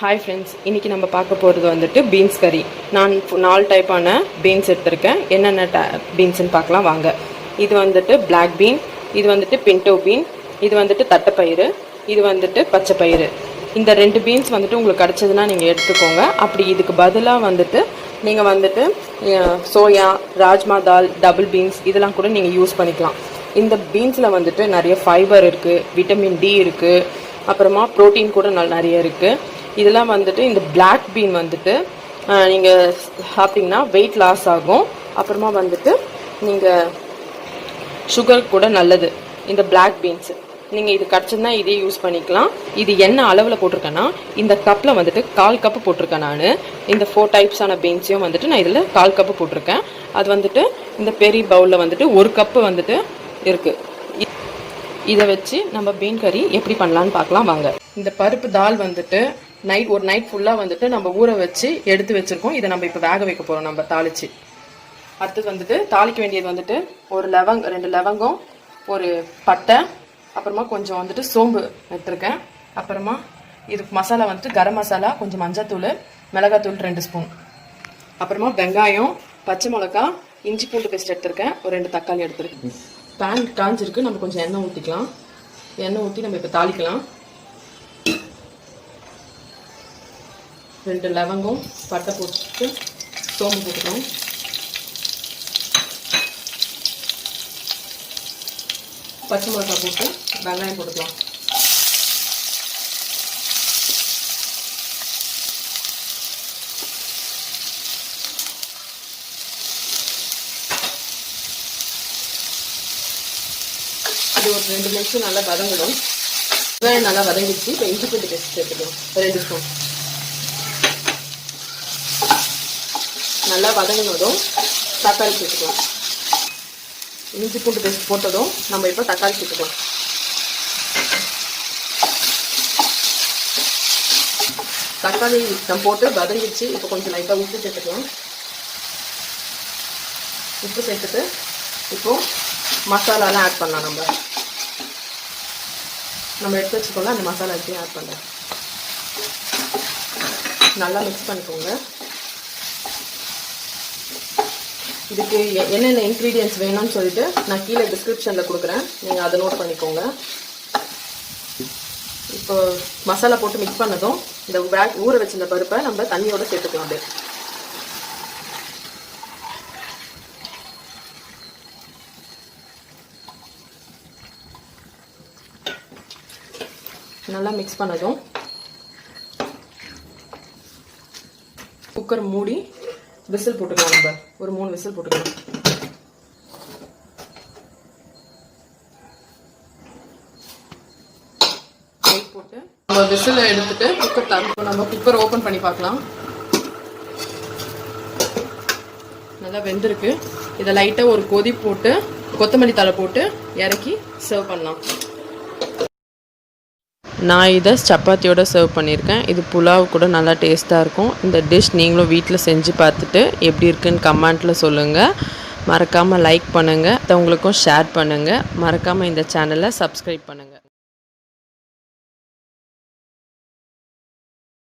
Hi friends, இன்றைக்கி நம்ம பார்க்க போகிறது வந்துட்டு பீன்ஸ் கறி. நான் 4 டைப்பான பீன்ஸ் எடுத்திருக்கேன். என்னென்ன பீன்ஸ்ன்னு பார்க்கலாம் வாங்க. இது வந்துட்டு பிளாக் பீன், இது வந்துட்டு பின்டோ பீன், இது வந்துட்டு தட்டைப்பயிறு, இது வந்துட்டு பச்சை பயிறு. இந்த 2 பீன்ஸ் வந்துட்டு உங்களுக்கு கிடச்சதுன்னா நீங்கள் எடுத்துக்கோங்க. அப்படி இதுக்கு பதிலாக வந்துட்டு நீங்கள் வந்துட்டு சோயா, ராஜ்மா தால், டபுள் பீன்ஸ் இதெல்லாம் கூட நீங்கள் யூஸ் பண்ணிக்கலாம். இந்த பீன்ஸில் வந்துட்டு நிறைய ஃபைபர் இருக்குது, விட்டமின் டி இருக்குது, அப்புறமா ப்ரோட்டீன் கூட நிறைய இருக்குது. இதெல்லாம் வந்துட்டு இந்த பிளாக் பீன் வந்துட்டு நீங்கள் சாப்பிட்டிங்கன்னா வெயிட் லாஸ் ஆகும். அப்புறமா வந்துட்டு நீங்கள் சுகர் கூட நல்லது. இந்த பிளாக் பீன்ஸு நீங்கள் இது கிடச்சதுன்னா இதே யூஸ் பண்ணிக்கலாம். இது என்ன அளவில் போட்டிருக்கேன்னா இந்த கப்பில் வந்துட்டு 1/4 கப்பு போட்டிருக்கேன். நான் இந்த 4 டைப்ஸான பீன்ஸையும் வந்துட்டு நான் இதில் 1/4 கப்பு போட்டிருக்கேன். அது வந்துட்டு இந்த பெரிய பவுலில் வந்துட்டு 1 கப்பு வந்துட்டு இருக்குது. இதை வச்சு நம்ம பீன் கறி எப்படி பண்ணலான்னு பார்க்கலாம் வாங்க. இந்த பருப்பு தால் வந்துட்டு ஒரு நைட் ஃபுல்லாக வந்துட்டு நம்ம ஊற வச்சு எடுத்து வச்சுருக்கோம். இதை நம்ம இப்போ வேக வைக்க போகிறோம். நம்ம தாளித்து அடுத்தது வந்துட்டு தாளிக்க வேண்டியது வந்துட்டு 2 லவங்கம், ஒரு பட்டை, அப்புறமா கொஞ்சம் வந்துட்டு சோம்பு எடுத்துருக்கேன். அப்புறமா இதுக்கு மசாலா வந்துட்டு கரம் மசாலா, கொஞ்சம் மஞ்சத்தூள், மிளகாத்தூள் 2 ஸ்பூன், அப்புறமா வெங்காயம், பச்சை மிளகா, இஞ்சி பூண்டு பேஸ்ட் எடுத்துருக்கேன். ஒரு 2 தக்காளி எடுத்துருக்கேன். பேன் காஞ்சிருக்கு, நம்ம கொஞ்சம் எண்ணெய் ஊற்றிக்கலாம். எண்ணெய் ஊற்றி நம்ம இப்போ தாளிக்கலாம். 2 லவங்கம், பட்டை போட்டு சோம்பு போட்டுக்கலாம். பச்சை மிளகாய் போட்டு வெங்காயம் போட்டுக்கலாம். அது ஒரு 2 நிமிஷம் நல்லா வதங்கிடும். வெங்காயம் நல்லா வதங்கிடுச்சு. இப்போ இஞ்சி பூண்டு பேஸ்ட் சேர்த்துக்கலாம். 2 ஸ்பூன். நல்லா வதங்கினதும் தக்காளி சேர்த்துக்கலாம். இஞ்சி பூண்டு பேஸ்ட் போட்டதும் நம்ம இப்போ தக்காளி சேர்த்துக்கலாம். தக்காளி நம்ம போட்டு வதங்கிடுச்சு. இப்போ கொஞ்சம் லைட்டாக உப்பு சேர்த்துக்கலாம். உப்பு சேர்த்துட்டு இப்போது மசாலாலாம் ஆட் பண்ணலாம். நம்ம எடுத்து வச்சுக்கோங்க. அந்த மசாலா எடுத்து ஆட் பண்ணலாம். நல்லா மிக்ஸ் பண்ணிக்கோங்க. இதுக்கு என்னென்ன இன்க்ரீடியன்ட்ஸ் வேணும்னு சொல்லிட்டு நான் கீழே டிஸ்கிரிப்ஷனில் கொடுக்குறேன். நீங்கள் அதை நோட் பண்ணிக்கோங்க. இப்போ மசாலா போட்டு மிக்ஸ் பண்ணதும் இந்த ஊற வச்சிருந்த பருப்பை நம்ம தண்ணியோடு சேர்த்துக்கலாம். அப்படியே நல்லா மிக்ஸ் பண்ணதும் குக்கர் மூடி விசில் போட்டுக்கலாம். நம்ம ஒரு 3 விசில் போட்டுக்கலாம். போட்டு நம்ம விசில் எடுத்துட்டு நம்ம குக்கர் ஓப்பன் பண்ணி பார்க்கலாம். நல்லா வெந்திருக்கு. இதை லைட்டாக ஒரு கொதி போட்டு கொத்தமல்லி தழை போட்டு இறக்கி சர்வ் பண்ணலாம். நான் இதை சப்பாத்தியோடு சர்வ் பண்ணியிருக்கேன். இது புலாவ் கூட நல்லா டேஸ்ட்டாக இருக்கும். இந்த டிஷ் நீங்களும் வீட்டில் செஞ்சு பார்த்துட்டு எப்படி இருக்குன்னு கமெண்ட்டில் சொல்லுங்கள். மறக்காமல் லைக் பண்ணுங்கள், உங்களுக்கும் ஷேர் பண்ணுங்கள். மறக்காமல் இந்த சேனலை சப்ஸ்கிரைப் பண்ணுங்கள்.